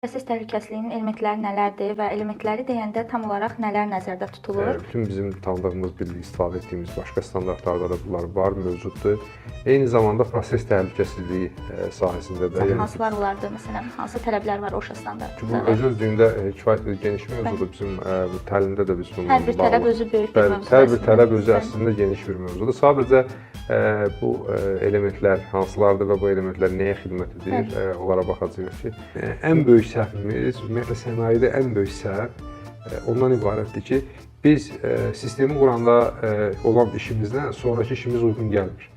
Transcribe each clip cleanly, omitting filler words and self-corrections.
Proses təhlükəsizliyinin elementləri nələrdir və elementləri deyəndə tam olaraq nələr nəzərdə tutulur? Bütün bizim tanıdığımız, istifadə etdiyimiz başqa standartlarda da bunlar var, mövcuddur. Eyni zamanda proses təhlükəsizliyi sahəsində də. Hansılar olardı? Məsələn, hansı tələblər var OSHA standartında? Bu öz-özlüyündə kifayət geniş mövzudur. Bizim bu təlimdə də biz bununla Hər bir tələb özü böyük bir mövzudur. Hər bir tələb özü əslində geniş bir mövzudur. Sadəcə bu elementlər hansılardır və bu elementlər nəyə xidmət edir, onlara baxacağıq ki, ən böyük səhvimiz, ümumiyyətlə sənayedə ən böyük səhv ondan ibarətdir ki, biz sistemi quranda olan işimizdən sonraki işimiz uyğun gəlmir.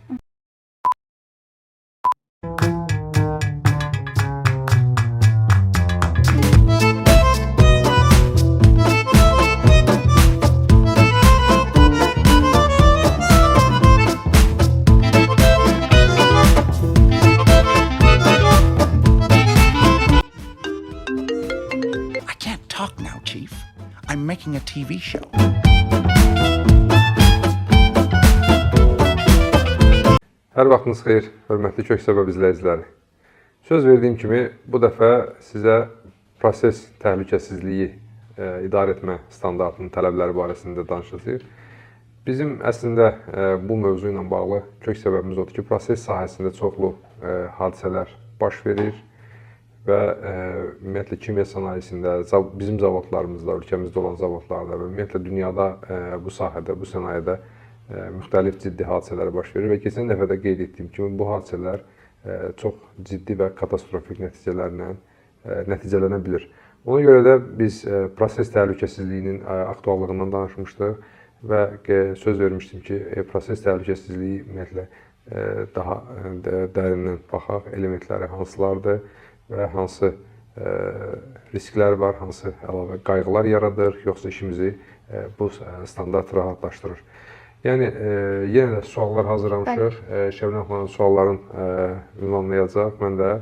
Talk now, Chief. I'm making a TV show. Hər vaxtınız xeyir, hörmətli Köksəbəb izləyiciləri. Söz verdiyim kimi, bu dəfə sizə proses təhlükəsizliyi idarə etmə standartının tələbləri barəsində danışacağıq. Bizim əslində bu mövzu ilə bağlı kök səbəbimiz odur ki, proses sahəsində çoxlu hadisələr baş verir və ümumiyyətlə kimya sənayesində, bizim zavodlarımızda, ölkəmizdə olan zavodlarda və ümumiyyətlə dünyada bu sahədə, bu sənayedə müxtəlif ciddi hadisələr baş verir və keçən dəfə də qeyd etdiyim kimi bu hadisələr çox ciddi və katastrofik nəticələrlə nəticələnə bilir. Ona görə də biz proses təhlükəsizliyinin aktuallığından danışmışdıq və söz vermişdim ki, proses təhlükəsizliyi ümumiyyətlə daha dərindən baxaq, elementləri hansılardır və hansı risklər var, hansı əlavə qayğılar yaradır, yoxsa işimizi bu standart rahatlaşdırır. Yəni, yenə də suallar hazırlamışıq. Şəbnəm xanım sualların ünvanlayacaq, mən də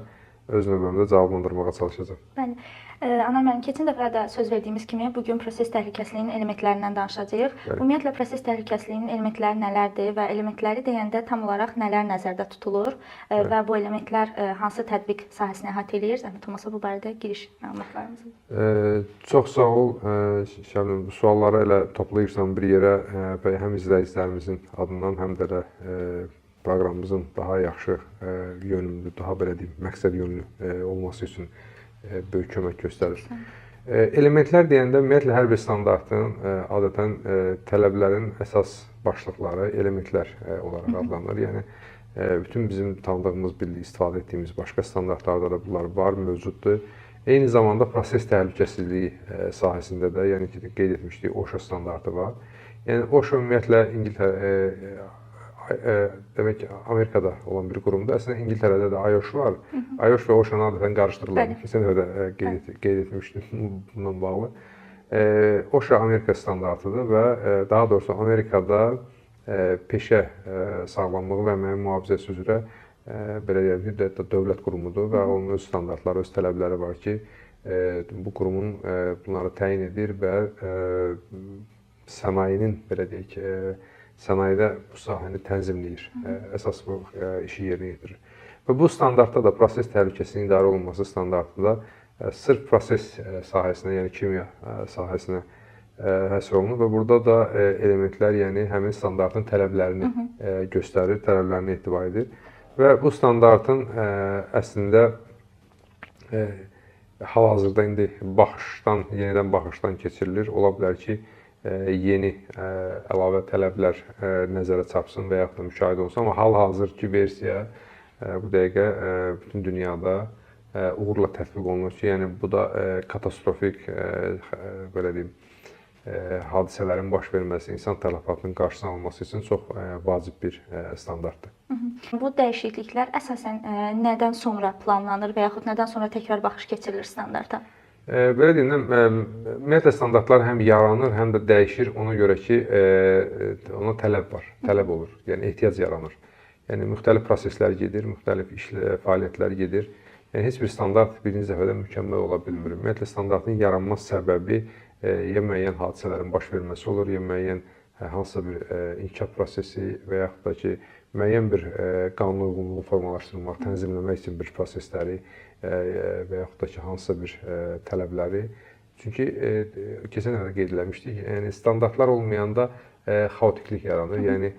öz növbəmdə cavablandırmağa çalışacağım. Bəli. Anar müəllim, keçən dəfə də söz verdiyimiz kimi bugün proses təhlükəsizliyinin elementlərindən danışacağıq. Ümumiyyətlə proses təhlükəsizliyinin elementləri nələrdir və elementləri deyəndə tam olaraq nələr nəzərdə tutulur və bu elementlər hansı tətbiq sahəsini əhatə edir? Zəhmət olmasa bu barədə giriş məlumatlarımızı. Çox sağ ol Şəbnəm. Bu sualları elə toplayırsan bir yerə və həm izləyicilərimizin adından, həm də proqramımızın daha yaxşı yönümlü, daha belə deyim, məqsəd yönlü olması üçün böyük kömək göstərir. Elementlər deyəndə ümumiyyətlə hər bir standartın adətən tələblərin əsas başlıqları elementlər olaraq adlanır. Yəni bütün bizim tanıdığımız, istifadə etdiyimiz başqa standartlarda da bunlar var, mövcuddur. Eyni zamanda proses təhlükəsizliyi sahəsində də, yəni ki, qeyd etmişdik, OSHA standartı var. Yəni OSHA ümumiyyətlə İngiltərə demək ki, Amerikada olan bir qurumdur. Əslində İngiltərədə də IOSH var. IOSH və OSHA-nı adətən qarışdırırlar. Keçən dəfə də qeyd etmişdim bununla bağlı. OSHA Amerika standartıdır və daha doğrusu Amerikada peşə sağlamlığı və əməyin mühafizəsi üzrə belə deyək, dövlət qurumudur və onun öz standartları, öz tələbləri var ki, bu qurumun bunları təyin edir və sənayenin, belə deyək, sənayedə bu sahəni tənzimləyir, əsas bu işi yerinə yetirir. Və bu standartda da proses təhlükəsizliyinin idarə olunması standartında sırf proses sahəsinə, yəni kimya sahəsinə həsr olunur və burada da elementlər, yəni həmin standartın tələblərini göstərir, tələblərini etibar edir. Və bu standartın əslində hal-hazırda indi yenidən baxışdan keçirilir. Ola bilər ki, yeni əlavə tələblər nəzərə çarpsın və yaxud da müşahidə olsun. Amma hal-hazırki versiya bu dəqiqə bütün dünyada uğurla tətbiq olunur ki, yəni bu da katastrofik, belə deyim, hadisələrin baş verməsi, insan tələfatının qarşısını alması üçün çox vacib bir standartdır. Bu dəyişikliklər əsasən nədən sonra planlanır və yaxud nədən sonra təkrar baxış keçirilir standarta? Belə deyim, ümumiyyətlə standartlar həm yaranır, həm də dəyişir. Ona görə ki, ona tələb var, tələb olur, yəni ehtiyac yaranır. Yəni müxtəlif proseslər gedir, müxtəlif fəaliyyətlər gedir. Yəni heç bir standart birinci dəfədə mükəmməl ola bilmir. Ümumiyyətlə standartın yaranması səbəbi ya müəyyən hadisələrin baş verməsi olur, ya müəyyən hansısa bir inkişaf prosesi və yaxud da ki, müəyyən bir qanuna uyğunluğu formalaşdırmaq, tənzimləmək üçün bir prosesləri və yaxud da ki, hansısa bir tələbləri. Çünki keçən həftə qeyd eləmişdik, yəni standartlar olmayanda xaotiklik yaranır. Yəni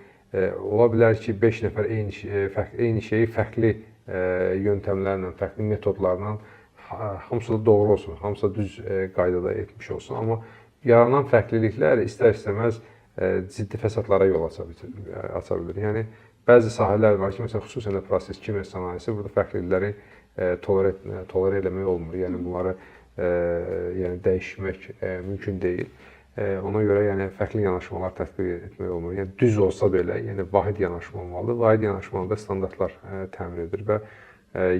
ola bilər ki, 5 nəfər eyni şeyi fərqli yöntəmlərlə, fərqli metodlarla hamısı da doğru olsun, hamısı da düz qaydada etmiş olsun. Amma yaranan fərqliliklər istər-istəməz ciddi fəsadlara yol aça bilir. Yəni bəzi sahələr var ki, məsələn, xüsusən də proses kimya sənayesi burada fərqlilikləri tolerə eləmək olmur. Yəni bunları dəyişmək mümkün deyil. Ona görə yəni fərqli yanaşmalar tətbiq etmək olmur. Yəni düz olsa belə, yəni vahid yanaşma olmalıdır. Vahid yanaşmada standartlar təmin edilir və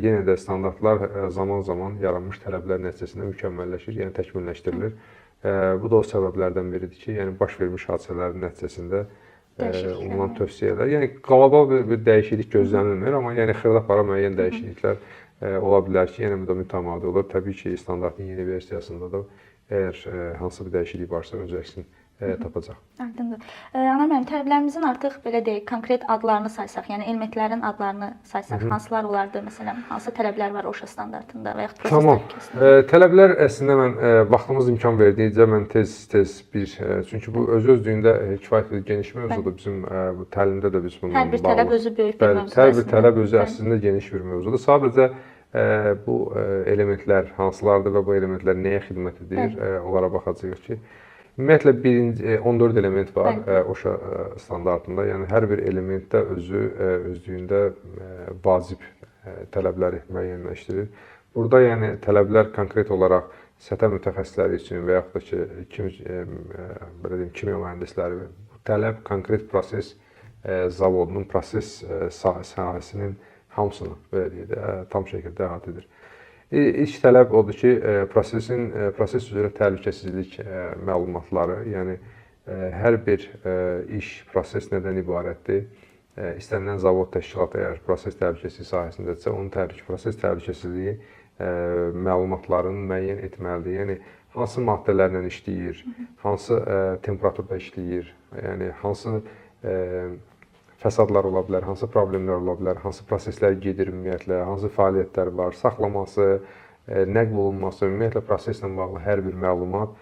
yenə də standartlar zaman-zaman yaranmış tələblər nəticəsində mükəmməlləşir, yəni təkmilləşdirilir. Bu da o səbəblərdən biridir ki, yəni baş vermiş hadisələrin nəticəsində olunan tövsiyələr, yəni qlobal bir dəyişiklik gözlənilmir, amma yəni xırdapara müəyyən dəyişikliklər ola bilər ki, yəni bu da mütəmadi olur. Təbii ki, standartın yeni versiyasında da əgər hansısa bir dəyişiklik varsa, öz əksini tapacaq. Aydındır. Anar müəllim, tələblərimizin artıq belə deyək, konkret adlarını saysaq, yəni elementlərin adlarını saysaq, hansılar olardı? Məsələn, hansı tələblər var OSHA standartında və yaxud proses təhlükəsizliyi? Tələblər əslində mən vaxtımız imkan verdikcə mən tez bir, çünki bu öz-özlüyündə kifayət qədər geniş mövzudur. Bizim bu təlimdə də biz bununla bağlı. Hər bir tələb özü böyük bir mövzudur. Hər bir tələb özü əslində geniş bir mövzudur. Sadəcə bu elementlər hansılardır və bu elementlər nəyə xidmət edir, onlara baxacağıq ki, ümumiyyətlə 14 element var OSHA standartında. Yəni hər bir elementdə özlüyündə vacib tələbləri müəyyənləşdirir. Burada yəni tələblər konkret olaraq səthə mütəxəssisləri üçün və yaxud da ki, kimya mühəndisləri, bu tələb konkret proses zavodunun proses sahəsinin hamısını belə deyək, tam şəkildə əhatə edir. İlk tələb odur ki, proses üzrə təhlükəsizlik məlumatları, yəni hər bir iş, proses nədən ibarətdir? İstənilən zavod təşkilatı əgər proses təhlükəsizliyi sahəsindədirsə, onun proses təhlükəsizliyi məlumatlarını müəyyən etməlidir. Yəni hansı maddələrlə işləyir, hansı temperaturda işləyir, yəni hansı fəsadlar ola bilər, hansı problemlər ola bilər, hansı proseslər gedir ümumiyyətlə, hansı fəaliyyətlər var, saxlaması, nəql olunması, ümumiyyətlə proseslə bağlı hər bir məlumat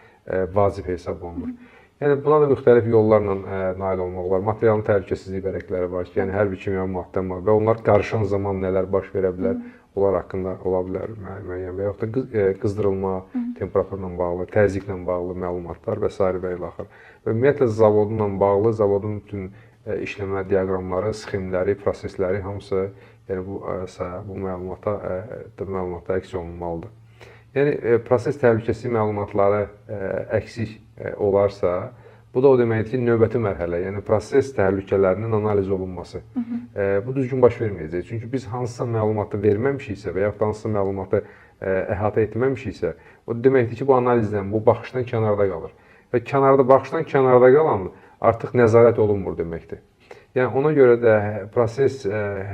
vacib hesab olunur. Yəni buna da müxtəlif yollarla nail olmaq olar. Materialın təhlükəsizliyi vərəqləri var ki, yəni hər bir kimya maddə var və onlar qarışan zaman nələr baş verə bilər, onlar haqqında ola bilər müəyyən və yaxud da qızdırılma, temperaturla bağlı, təzyiqlə bağlı məlumatlar və s. və ilə axır. Və ümumiyyətlə zavodunla bağlı, zavodun bütün işləmə diaqramları, sxemləri, prosesləri hamısı yəni bu məlumatda əks olunmalıdır. Yəni proses təhlükəsizliyi məlumatları əksik olarsa, bu da o deməkdir ki, növbəti mərhələ, yəni proses təhlükələrinin analiz olunması. Bu düzgün baş verməyəcək. Çünki biz hansısa məlumatı verməmişiksə və yaxud hansısa məlumatı əhatə etməmişiksə, o deməkdir ki, bu analizdən, bu baxışdan kənarda qalır. Və baxışdan kənarda qalan artıq nəzarət olunmur deməkdir. Yəni ona görə də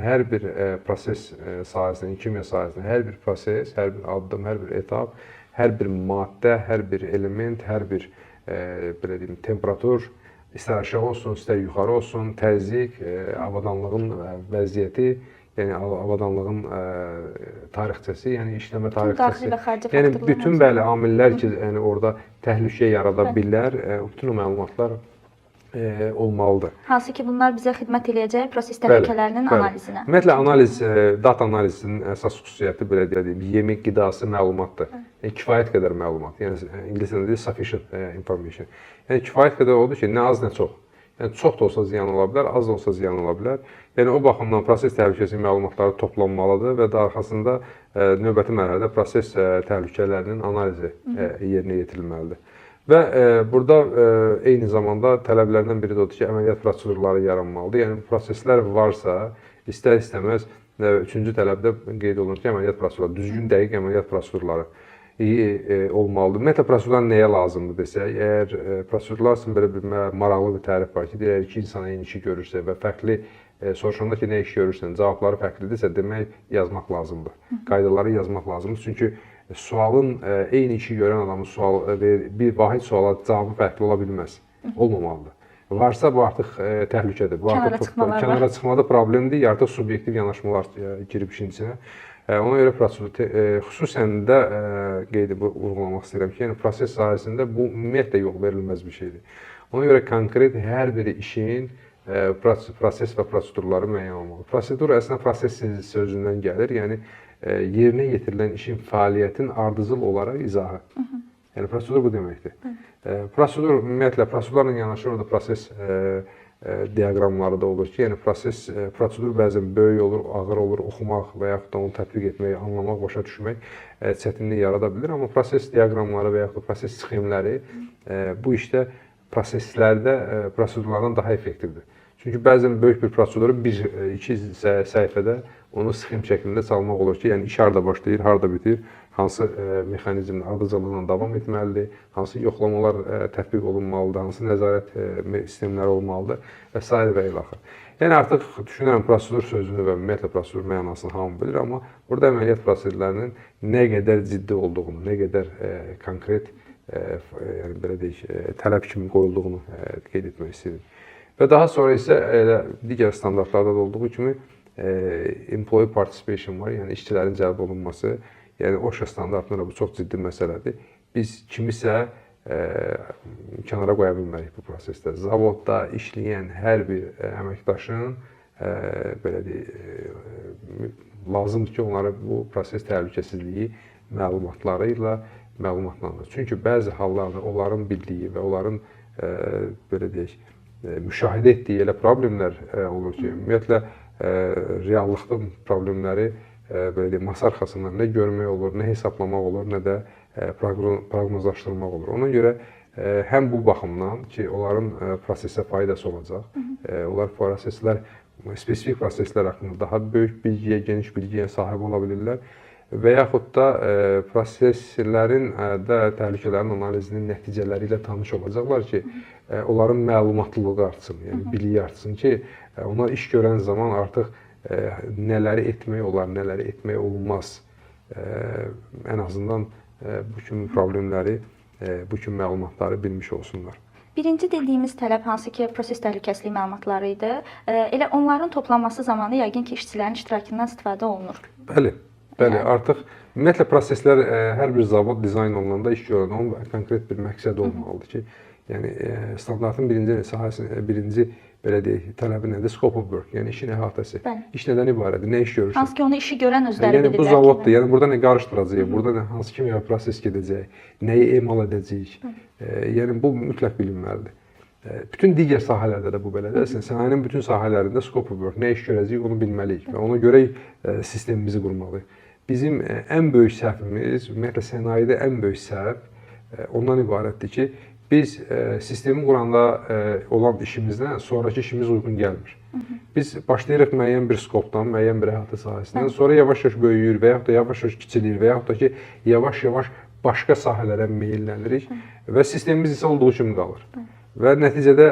hər bir proses sahəsində, kimya sahəsində hər bir proses, hər bir addım, hər bir etap, hər bir maddə, hər bir element, hər bir belə deyim temperatur, istər aşağı olsun, istər yuxarı olsun, təzyiq, avadanlığın vəziyyəti, yəni avadanlığın tarixçəsi, yəni işləmə tarixçəsi. Yəni bütün bəli amillər ki, yəni orada təhlükə yarada bilər, bütün o məlumatlar olmalıdır. Hansı ki, bunlar bizə xidmət edəcək proses təhlükələrinin analizinə. Ümumiyyətlə, data analizinin əsas xüsusiyyəti, belə deyim, yemək qidası məlumatdır. Yəni, kifayət qədər məlumat. Yəni, ingiliscə deyil, sufficient information. Yəni, kifayət qədər odur ki, nə az, nə çox. Yəni, çox da olsa ziyan ola bilər, az da olsa ziyan ola bilər. Yəni, o baxımdan proses təhlükəsizliyi məlumatları toplanmalıdır və arxasında növbəti mərhələdə proses təhlükələrinin analizi yerinə yetirilməlidir. Və burada eyni zamanda tələblərdən biri də odur ki, əməliyyat prosedurları yaranmalıdır. Yəni, proseslər varsa, istər-istəməz, üçüncü tələbdə qeyd olunur ki, əməliyyat prosedurları, düzgün dəqiq əməliyyat prosedurları olmalıdır. Ümumiyyətlə, prosedurlar nəyə lazımdır desək, əgər prosedurlar üçün belə bir maraqlı bir tərif var ki, deyək ki, insan eyni işi görürsə və fərqli soruşanda ki, nə iş görürsən, cavabları fərqlidirsə, demək yazmaq lazımdır. Qaydaları yazmaq lazımdır. Çünki sualın eyni işi görən adamın bir vahid suala cavabı fərqli ola bilməz, olmamalıdır. varsa bu artıq təhlükədir. Bu Kənara artıq çıxmalar var. kənara çıxmada problemdir, artıq subyektiv yanaşmalar girib işin içinə. Ona görə prosedur xüsusən də vurğulamaq istəyirəm ki, yəni proses sahəsində bu ümumiyyətlə yol verilməz bir şeydir. Ona görə konkret hər bir işin proses və prosedurları müəyyən olmalı. Prosedur əslində proses sözündən gəlir, yəni yerinə yetirilən işin fəaliyyətin ardıcıl olaraq izahı. Yəni prosedur bu deməkdir. Prosedur ümumiyyətlə prosedurlarla yanaşı orada proses diaqramları da olur ki, yəni prosedur bəzən böyük olur, ağır olur, oxumaq və yaxud da onu tətbiq etmək, anlamaq, başa düşmək çətinlik yarada bilər. Amma proses diaqramları və yaxud da proses sxemləri bu işdə proseslərdə prosedurlardan daha effektivdir. Çünki bəzən böyük bir proseduru bir-iki səhifədə onu sxem şəklində çalmaq olur ki, yəni iş harda başlayır, harda bitir, hansı mexanizmlə, ardıcıllıqla davam etməlidir, hansı yoxlamalar tətbiq olunmalıdır, hansı nəzarət sistemləri olmalıdır və s. və ilaxır. Yəni artıq düşünürəm prosedur sözünü və ümumiyyətlə prosedur mənasını hamı bilir, amma burada əməliyyat prosedurlarının nə qədər ciddi olduğunu, nə qədər konkret, yəni belə deyək, tələb kimi qoyulduğunu qeyd etmək istəyirəm. Və daha sonra isə digər standartlarda da olduğu kimi employee participation var, yəni işçilərin cəlb olunması. Yəni OSHA standartında bu çox ciddi məsələdir. Biz kimisə kənara qoya bilmərik bu prosesdə. Zavodda işləyən hər bir əməkdaşın belə deyək, lazımdır ki, onlara bu proses təhlükəsizliyi məlumatları ilə məlumatlandırır. Çünki bəzi hallarda onların bildiyi və onların belə deyək, müşahidə etdiyi elə problemlər olur ki, ümumiyyətlə reallıqda problemləri belə deyək, masa arxasından nə görmək olur, nə hesablamaq olur, nə də proqnozlaşdırmaq olur. Ona görə həm bu baxımdan ki, onların prosesə faydası olacaq, onlar proseslər, spesifik proseslər haqqında daha böyük bilgiyə, geniş bilgiyə sahib ola bilirlər və yaxud da proseslərin də təhlükələrin analizinin nəticələri ilə tanış olacaqlar ki, onların məlumatlılığı artsın, yəni biliyi artsın ki, onlar iş görən zaman artıq nələri etmək olar, nələri etmək olmaz, ən azından bu kimi problemləri, bu kimi məlumatları bilmiş olsunlar. Birinci dediyimiz tələb hansı ki, proses təhlükəsizliyi məlumatları idi. Elə onların toplanması zamanı yəqin ki, işçilərin iştirakından istifadə olunur. Bəli, artıq ümumiyyətlə proseslər hər bir zavod dizayn olunanda iş görəndə onun konkret bir məqsədi olmalıdır ki, yəni standartın birinci belə deyək, tələbi nədir? Scope of work, yəni işin əhatəsi. İş nədən ibarətdir? Nə iş görürsən? Hansı ki, onu işi görən özləri bilirlər. Yəni bu zavoddur. Yəni burada nə qarışdıracağıq? Burada hansı kimya proses gedəcək? Nəyi emal edəcəyik? Yəni bu mütləq bilinməlidir. Bütün digər sahələrdə də bu belədir. Sənayenin bütün sahələrində scope of work, nə iş görəcəyik onu bilməliyik və ona görə sistemimizi qurmalıyıq. Bizim ən böyük səhvimiz, ümumiyyətlə sənayedə ən böyük səhv ondan ibarətdir ki, biz sistemi quranda olan işimizdən sonraki işimiz uyğun gəlmir. Biz başlayırıq müəyyən bir skopdan, müəyyən bir əhatə sahəsindən, sonra yavaş-yavaş böyüyür və yaxud da yavaş-yavaş kiçilir və yaxud da ki, yavaş-yavaş başqa sahələrə meyillənirik və sistemimiz isə olduğu kimi qalır. Və nəticədə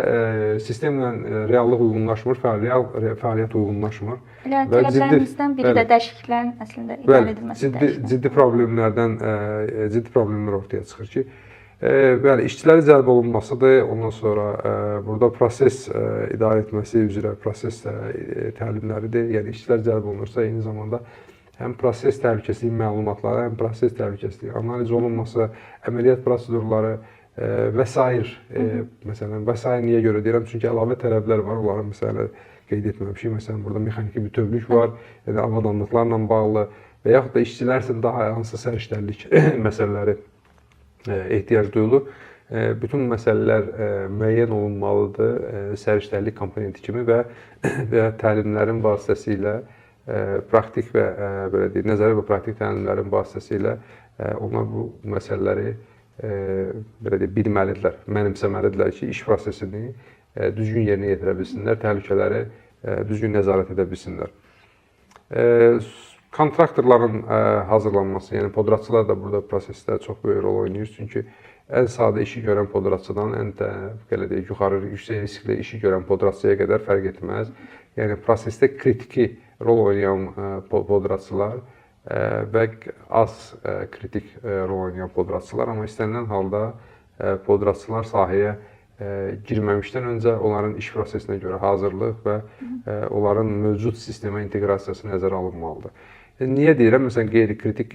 sistemlə reallıq uyğunlaşmır, fəaliyyət uyğunlaşmır. Elə tələblərimizdən biri də dəyişikliklərin əslində idarə edilməsidir. Ciddi problemlər ortaya çıxır ki, bəli, işçilərin cəlb olunmasıdır. Ondan sonra burada proses idarə etməsi üzrə proses təlimləridir. Yəni işçilər cəlb olunursa, eyni zamanda həm proses təhlükəsizliyi məlumatları, həm proses təhlükəsizliyi analiz olunması, əməliyyat prosedurları və s. Məsələn, və s. niyə görə deyirəm? Çünki əlavə tələblər var, onları məsələn qeyd etməmişik. Məsələn, burada mexaniki bütövlük var, yəni avadanlıqlarla bağlı və yaxud da işçilər üçün daha hansı səriştəlilik məsələləri ehtiyac duyulur. Bütün məsələlər müəyyən olunmalıdır səriştəlilik komponenti kimi və təlimlərin vasitəsilə praktik və belə deyək, nəzəri və praktik təlimlərin vasitəsilə onlar bu məsələləri belə deyək, bilməlidirlər, mənimsəməlidirlər ki, iş prosesini düzgün yerinə yetirə bilsinlər, təhlükələri düzgün nəzarət edə bilsinlər. Kontraktorların hazırlanması, yəni podratçılar da burada prosesdə çox böyük rol oynayır. Çünki ən sadə işi görən podratçıdan ən də belə deyək, yuxarı yüksək riskli işi görən podratçıya qədər fərq etməz. Yəni prosesdə kritiki rol oynayan podratçılar və az kritik rol oynayan podratçılar, amma istənilən halda podratçılar sahəyə girməmişdən öncə onların iş prosesinə görə hazırlıq və onların mövcud sistemə inteqrasiyası nəzərə alınmalıdır. Niyə deyirəm? Məsələn, qeyri-kritik.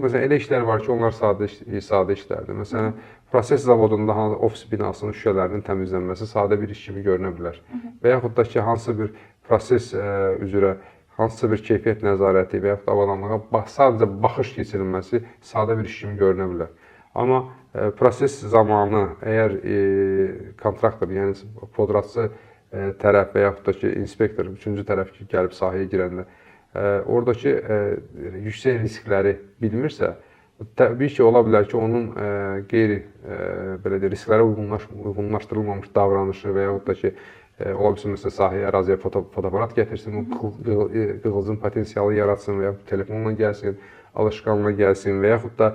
Məsələn, elə işlər var ki, onlar sadə işlərdir. Məsələn, proses zavodunda ofis binasının şüşələrinin təmizlənməsi sadə bir iş kimi görünə bilər. Və yaxud da ki, hansısa bir proses üzrə hansısa bir keyfiyyət nəzarəti və yaxud avadanlığa sadəcə baxış keçirilməsi sadə bir iş kimi görünə bilər. Amma proses zamanı əgər kontraktor, yəni podratçı tərəf və yaxud da ki, inspektor, üçüncü tərəf ki, gəlib sahəyə girəndə oradakı yüksək riskləri bilmirsə, təbii ki, ola bilər ki, onun belə deyək, risklərə uyğunlaşdırılmamış davranışı və yaxud da ki, ola bilsin, məsələn, sahəyə, əraziyə fotoaparat gətirsin, qığılcım potensialı yaratsın və yaxud telefonla gəlsin, alışqanla gəlsin və yaxud da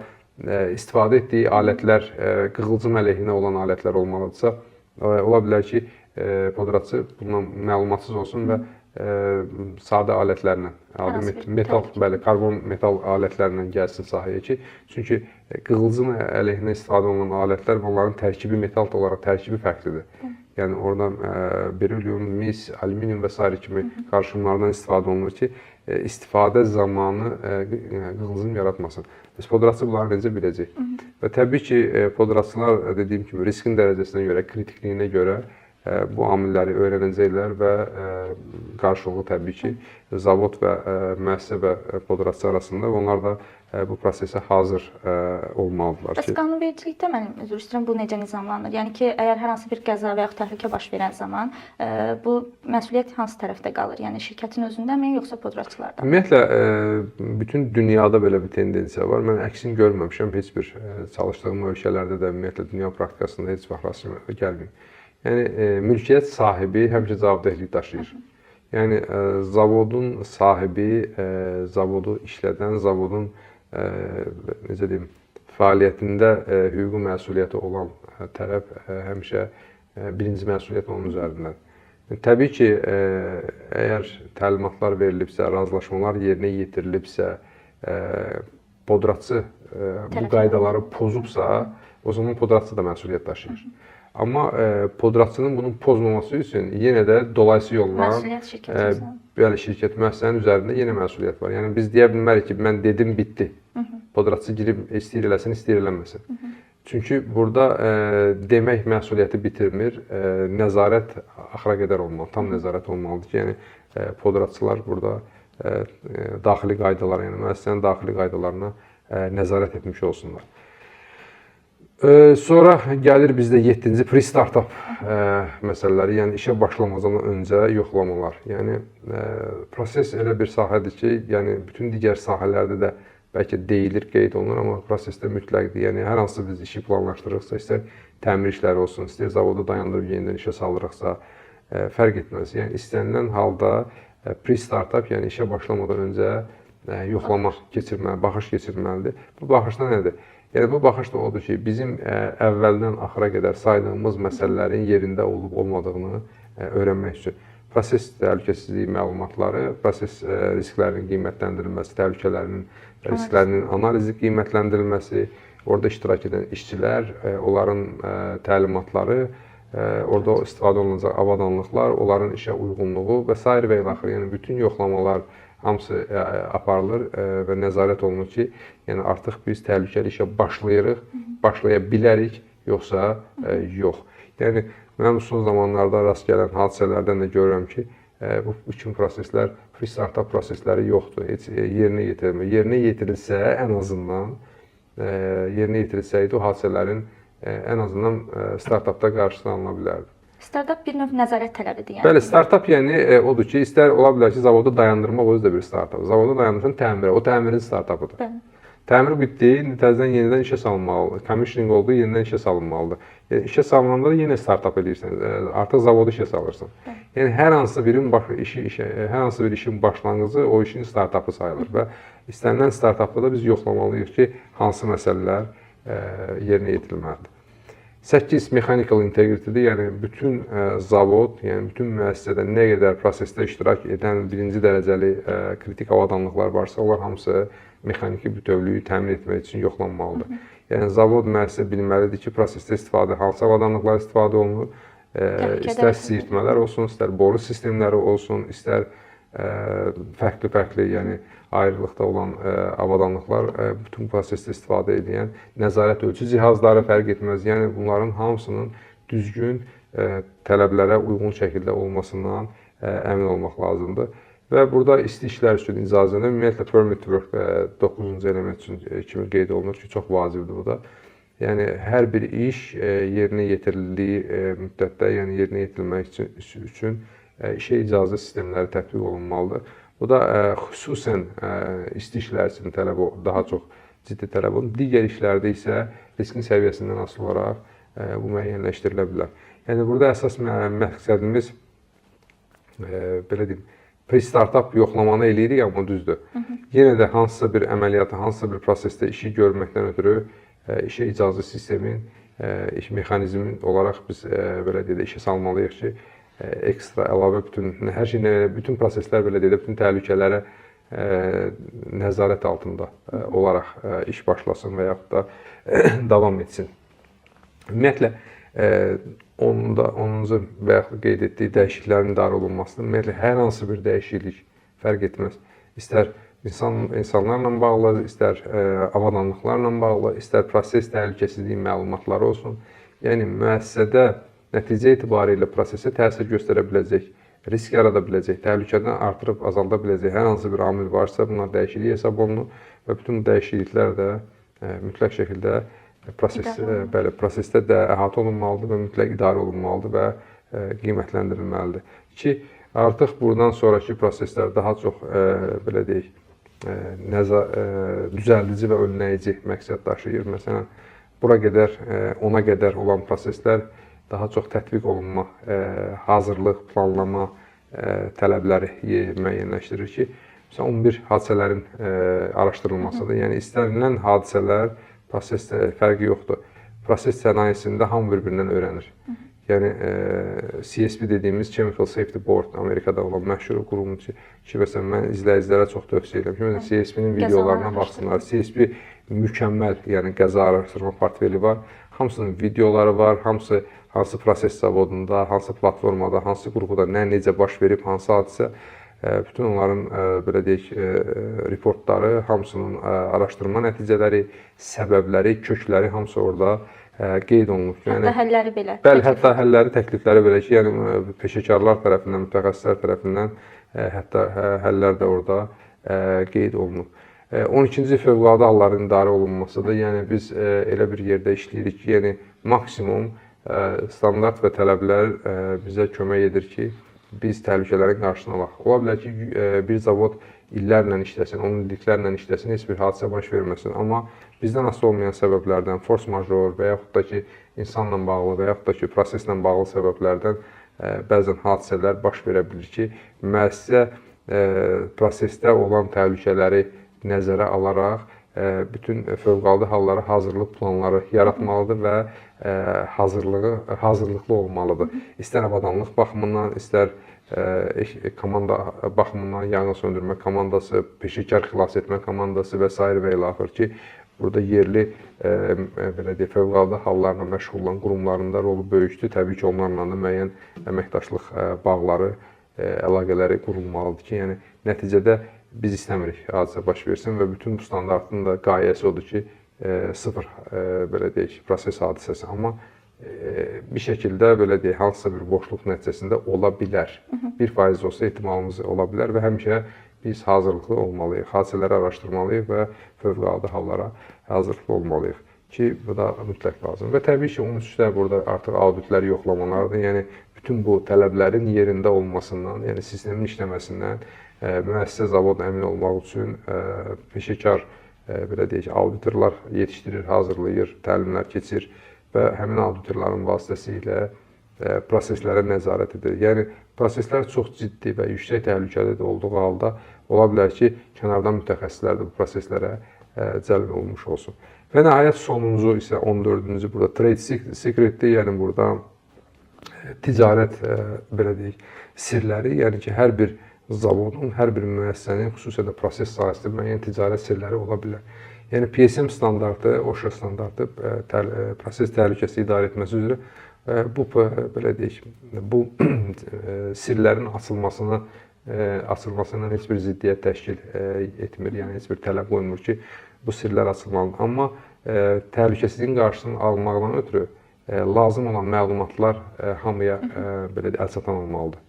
istifadə etdiyi alətlər qığılcım əleyhinə olan alətlər olmalıdırsa, ola bilər ki, podratçı bundan məlumatsız olsun və sadə alətlərlə, karbon metal alətlərlə gəlsin sahəyə ki, çünki qığılcım əleyhinə istifadə olunan alətlər onların tərkibi metal olaraq tərkibi fərqlidir. Yəni oradan berilyum, mis, alüminium və s. kimi qarışımlardan istifadə olunur ki, istifadə zamanı qığılcım yaratmasın. Biz podratçı bunları necə biləcək? Və təbii ki, podratçılar dediyim kimi riskin dərəcəsinə görə, kritikliyinə görə bu amilləri öyrənəcəklər və qarşılıqlı təbii ki, zavod və müəssisə və podratçı arasında onlar da bu prosesə hazır olmalıdırlar ki. Bəs qanunvericilikdə mən üzr istəyirəm, bu necə nizamlanır? Yəni ki, əgər hər hansı bir qəza və yaxud təhlükə baş verən zaman bu məsuliyyət hansı tərəfdə qalır? Yəni şirkətin özündəmi, yoxsa podratçılarda? Ümumiyyətlə bütün dünyada belə bir tendensiya var. Mən əksini görməmişəm heç bir çalışdığım ölkələrdə də, ümumiyyətlə dünya praktikasında heç vaxt rast gəlməyim. Yəni mülkiyyət sahibi həmişə cavabdehlik daşıyır. Yəni zavodun sahibi, zavodu işlədən, zavodun necə deyim, fəaliyyətində hüquqi məsuliyyəti olan tərəf həmişə birinci məsuliyyət onun üzərindədir. Təbii ki, əgər təlimatlar verilibsə, razılaşmalar yerinə yetirilibsə, podratçı bu qaydaları pozubsa, o zaman podratçı da məsuliyyət daşıyır. Amma podratçının bunun pozmaması üçün yenə də dolayısı yolla şirkət müəssisənin üzərində yenə məsuliyyət var. Yəni biz deyə bilmərik ki, mən dedim, bitdi. Podratçı girib istəyir eləsin, istəyir eləməsin. Çünki burada demək məsuliyyəti bitirmir, nəzarət axıra qədər olmalı, tam nəzarət olmalıdır ki, yəni podratçılar burada daxili qaydalara, yəni müəssisənin daxili qaydalarına nəzarət etmiş olsunlar. Sonra gəlir bizdə 7-ci pre-startup məsələləri, yəni işə başlamazdan öncə yoxlamalar. Yəni proses elə bir sahədir ki, yəni bütün digər sahələrdə də bəlkə deyilir, qeyd olunur, amma prosesdə mütləqdir. Yəni hər hansı biz işi planlaşdırırıqsa, istər təmir işləri olsun, istər zavodu dayandırıb yenidən işə salırıqsa, fərq etməz. Yəni istənilən halda pre-startup, yəni işə başlamadan öncə yoxlama keçirməli, baxış keçirməlidir. Bu baxışda nədir? Yəni bu baxış da odur ki, bizim əvvəldən axıra qədər saydığımız məsələlərin yerində olub-olmadığını öyrənmək üçün proses təhlükəsizliyi məlumatları, proses risklərinin qiymətləndirilməsi, təhlükələrinin risklərinin analizi qiymətləndirilməsi, orada iştirak edən işçilər, onların təlimatları, orada istifadə olunacaq avadanlıqlar, onların işə uyğunluğu və s. və ilaxır. Yəni bütün yoxlamalar hamısı aparılır və nəzarət olunur ki, yəni artıq biz təhlükəli işə başlayırıq, başlaya bilərik, yoxsa yox. Yəni mən son zamanlarda rast gələn hadisələrdən də görürəm ki, bu bütün proseslər, pre-startup prosesləri yoxdur, heç yerinə yetirilmir. Yerinə yetirilsə, ən azından yerinə yetirilsəydi, o hadisələrin ən azından startupda qarşısına alına bilərdi. Startup bir növ nəzarət tələbidir, yəni. Bəli, startup yəni odur ki, istər ola bilər ki, zavodu dayandırmaq özü də bir startup. Zavodu dayandırsan təmirə, o təmirin startupudur. Bəli. Təmir bitdi, təzədən yenidən işə salınmalıdır. Commissioning oldu, yenidən işə salınmalıdır. Yəni işə salınanda da yenə startup edirsən, artıq zavodu işə salırsan. Yəni hər hansı bir işin başlanğıcı o işin startupı sayılır və istənilən startupda da biz yoxlamalıyıq ki, hansı məsələlər yerinə yetirilməlidir. 8 mechanical integrity'dir, yəni bütün zavod, yəni bütün müəssisədə nə qədər prosesdə iştirak edən birinci dərəcəli kritik avadanlıqlar varsa, onlar hamısı mexaniki bütövlüyü təmin etmək üçün yoxlanmalıdır. Yəni zavod müəssisə bilməlidir ki, prosesdə hansı avadanlıqlar istifadə olunur. İstər siyirtmələr olsun, istər boru sistemləri olsun, istər fərqli, yəni ayrılıqda olan avadanlıqlar bütün prosesdə istifadə edən nəzarət ölçü cihazları fərq etməz. Yəni bunların hamısının düzgün tələblərə uyğun şəkildə olmasından əmin olmaq lazımdır. Və burada isti işlər üçün icazədə ümumiyyətlə permit to work 9-cu element üçün kimi qeyd olunur ki, çox vacibdir bu da. Yəni hər bir iş yerinə yetirildiyi müddətdə, yəni yerinə yetirilmək üçün işə icazə sistemləri tətbiq olunmalıdır. Bu da xüsusən isti işlər üçün daha çox ciddi tələb olunur. Digər işlərdə isə riskin səviyyəsindən asılı olaraq bu müəyyənləşdirilə bilər. Yəni burada əsas məqsədimiz belə deyim, pre-startup yoxlamanı eləyirik, amma düzdür. Yenə də hansısa bir əməliyyatı, hansısa bir prosesdə işi görməkdən ötürü işə icazə sistemin, iş mexanizmin olaraq biz belə deyək, işə salmalıyıq ki, ekstra əlavə hər şey, bütün proseslər belə deyək, bütün təhlükələrə nəzarət altında olaraq iş başlasın və yaxud da davam etsin. Ümumiyyətlə, 10-cu və yaxud qeyd etdiyi dəyişikliklərin idarə olunmasıdır. Ümumiyyətlə, hər hansı bir dəyişiklik fərq etməz. İstər insanlarla bağlı, istər avadanlıqlarla bağlı, istər proses təhlükəsizliyi məlumatları olsun. Yəni, müəssisədə nəticə etibarilə prosesə təsir göstərə biləcək, risk yarada biləcək, təhlükəni artırıb azalda biləcək hər hansı bir amil varsa, bunlar dəyişiklik hesab olunur və bütün bu dəyişikliklər də mütləq şəkildə prosesdə də əhatə olunmalıdır və mütləq idarə olunmalıdır və qiymətləndirilməlidir. Ki, artıq buradan sonraki proseslər daha çox, belə deyək, düzəldici və önləyici məqsəd daşıyır. Məsələn, ona qədər olan proseslər daha çox tətbiq olunma, hazırlıq, planlama tələbləri müəyyənləşdirir ki, 11 hadisələrin araşdırılmasıdır. Yəni, istənilən hadisələr prosesdə fərqi yoxdur. Proses sənayesində hamı bir-birindən öyrənir. Yəni, CSP dediyimiz Chemical Safety Board, Amerikada olan məşhur qurumdur ki, məsələn, mən izləyicilərə çox tövsiyə edirəm ki, CSP-nin videolarına baxsınlar. CSP mükəmməl, yəni qəza araşdırma portfeli var. Hamısının videoları var, hansı proses zavodunda, hansı platformada, hansı qrupuda necə baş verib, hansı hadisə. Bütün onların, belə deyək, reportları, hamısının araşdırma nəticələri, səbəbləri, kökləri hamısı orada qeyd olunur. Hətta həlləri belə. Bəli, hətta həlləri, təklifləri belə ki, yəni peşəkarlar tərəfindən, mütəxəssislər tərəfindən hətta həllər də orada qeyd olunur. 12-ci fövqəladə halların idarə olunmasıdır. Yəni biz elə bir yerdə işləyirik ki, yəni maksimum standart və tələblər bizə kömək edir ki, biz təhlükələrin qarşısına alaq. Ola bilər ki, bir zavod illərlə işləsin, 10 illiklərlə işləsin, heç bir hadisə baş verməsin. Amma bizdən asılı olmayan səbəblərdən, force majeure və yaxud da ki, insanla bağlı və yaxud da ki, proseslə bağlı səbəblərdən bəzən hadisələr baş verə bilir ki, müəssisə prosesdə olan təhlükələri nəzərə alaraq bütün fövqəladə hallara hazırlıq planları yaratmalıdır və hazırlıqlı olmalıdır. İstər avadanlıq baxımından, istər komanda baxımından, yanğın söndürmə komandası, peşəkar xilas etmə komandası və s. və ilaxır ki, burada yerli belə deyək, fövqəladə hallarla məşğul olan qurumlarında rolu böyükdür. Təbii ki, onlarla da müəyyən əməkdaşlıq bağları, əlaqələri qurulmalıdır ki, yəni nəticədə biz istəmirik hadisə baş versin və bütün bu standartın da qayəsi odur ki, sıfır belə deyək, proses hadisəsi. Amma bir şəkildə belə deyək, hansısa bir boşluq nəticəsində ola bilər. 1% olsa ehtimalımız ola bilər və həmişə biz hazırlıqlı olmalıyıq, hadisələri araşdırmalıyıq və fövqəladə hallara hazırlıqlı olmalıyıq ki, bu da mütləq lazımdır. Və təbii ki, onun üstə burada artıq auditlər yoxlamalardır. Yəni bütün bu tələblərin yerində olmasından, yəni sistemin işləməsindən müəssisə zavod əmin olmaq üçün peşəkar belə deyək, auditorlar yetişdirir, hazırlayır, təlimlər keçir və həmin auditorların vasitəsilə proseslərə nəzarət edir. Yəni proseslər çox ciddi və yüksək təhlükəli olduğu halda ola bilər ki, kənardan mütəxəssislər də bu proseslərə cəlb olunmuş olsun. Və nəhayət sonuncu isə 14-cü burada trade secretdir, yəni burada ticarət belə deyək, sirləri, yəni ki, hər bir zavodun, hər bir müəssisənin, xüsusən də proses sahəsində müəyyən ticarət sirləri ola bilər. Yəni PSM standartı, OSHA standartı proses təhlükəsizliyi idarə etməsi üzrə bu belə deyək, bu sirlərin açılmasına heç bir ziddiyyət təşkil etmir. Yəni heç bir tələb qoymur ki, bu sirlər açılmalıdır. Amma təhlükəsizliyin qarşısını almaqdan ötürü lazım olan məlumatlar hamıya belə əlçatan olmalıdır.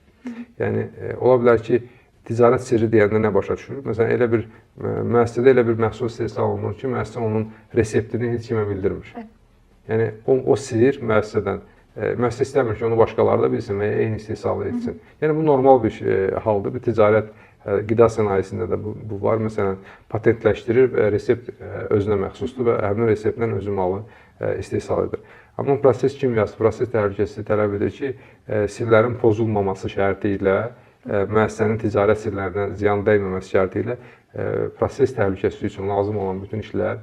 Yəni ola bilər ki, ticarət sirri deyəndə nə başa düşür? Məsələn, elə bir müəssisədə elə bir məhsul istehsal olunur ki, müəssisə onun reseptini heç kimə bildirmir. Yəni o sir müəssisədən müəssisə istəmir ki, onu başqaları da bilsin və ya eyni istehsal etsin. Yəni bu normal bir haldır. Bir ticarət qida sənayesində də bu var. Məsələn, patentləşdirir və resept özünə məxsusdur və həmin reseptdən özü malı istehsal edir. Amma proses kimyası, proses təhlükəsizliyi tələb edir ki, sirlərin pozulmaması şərti ilə, müəssisənin ticarət sirlərinə ziyan dəyməməsi şərti ilə proses təhlükəsizliyi üçün lazım olan bütün işlər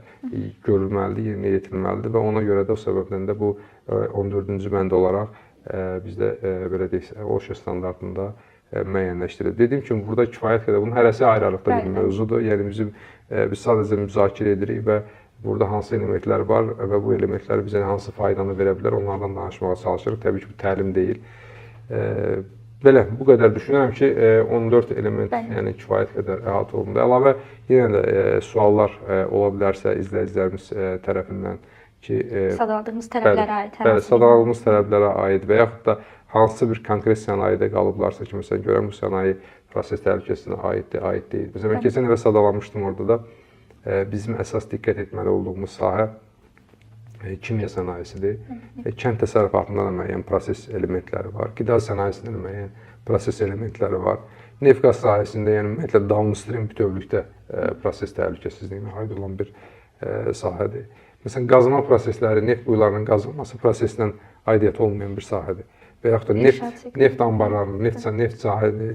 görülməlidir, yerinə yetirilməlidir və ona görə də o səbəbdən də bu 14-cü bənd olaraq bizdə belə deyək, OSHA standartında müəyyənləşdirilir. Dediyim kimi, burada kifayət qədər, bunun hərəsi ayrı-ayrılıqda bir mövzudur. Yəni biz sadəcə müzakirə edirik və burada hansı elementlər var və bu elementlər bizə hansı faydanı verə bilər, onlardan danışmağa çalışırıq. Təbii ki, bu təlim deyil. Belə, bu qədər düşünürəm ki, 14 element yəni kifayət qədər əhatə olundu. Əlavə yenə də suallar ola bilərsə izləyicilərimiz tərəfindən ki, sadaladığımız tələblərə aid. Bəli, sadaladığımız tələblərə aid və yaxud da hansısa bir konkret sənayedə qalıblarsa ki, məsələn, görəm bu sənaye proses təhlükəsizliyinə aiddir, aid deyil. Məsələn, mən keçən dəfə sadalamışdım orada da bizim əsas diqqət etməli olduğumuz sahə kimya sənayesidir. Kənd təsərrüfatında da müəyyən proses elementləri var. Qida sənayesində də müəyyən proses elementləri var. Neft-qaz sahəsində, yəni ümumiyyətlə downstream bütövlükdə proses təhlükəsizliyinə aid olan bir sahədir. Məsələn, qazma prosesləri, neft quyularının qazılması prosesindən aidiyyəti olmayan bir sahədir. Və yaxud da neft anbarlarının,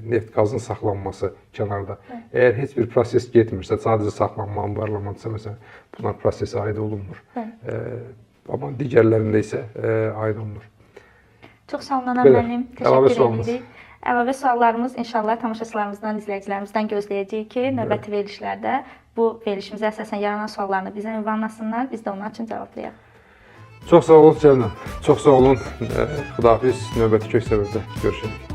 neft qazın saxlanması kənarda. Əgər heç bir proses getmirsə, sadəcə saxlanma, anbarlamadırsa, məsələn, bunlar prosesə aid olunmur. Amma digərlərində isə aid olunur. Çox sağ olun, Anar müəllim. Təşəkkür edirik. Əlavə suallarımız inşallah tamaşaçılarımızdan, izləyicilərimizdən gözləyəcəyik ki, növbəti verilişlərdə bu verilişimizə əsasən yaranan suallarını bizə ünvanlasınlar, biz də onlar üçün cavablayaq. Çox sağ olun Cəmlə. Çox sağ olun. Xudahafiz. Növbəti kök səbəbdə görüşürük.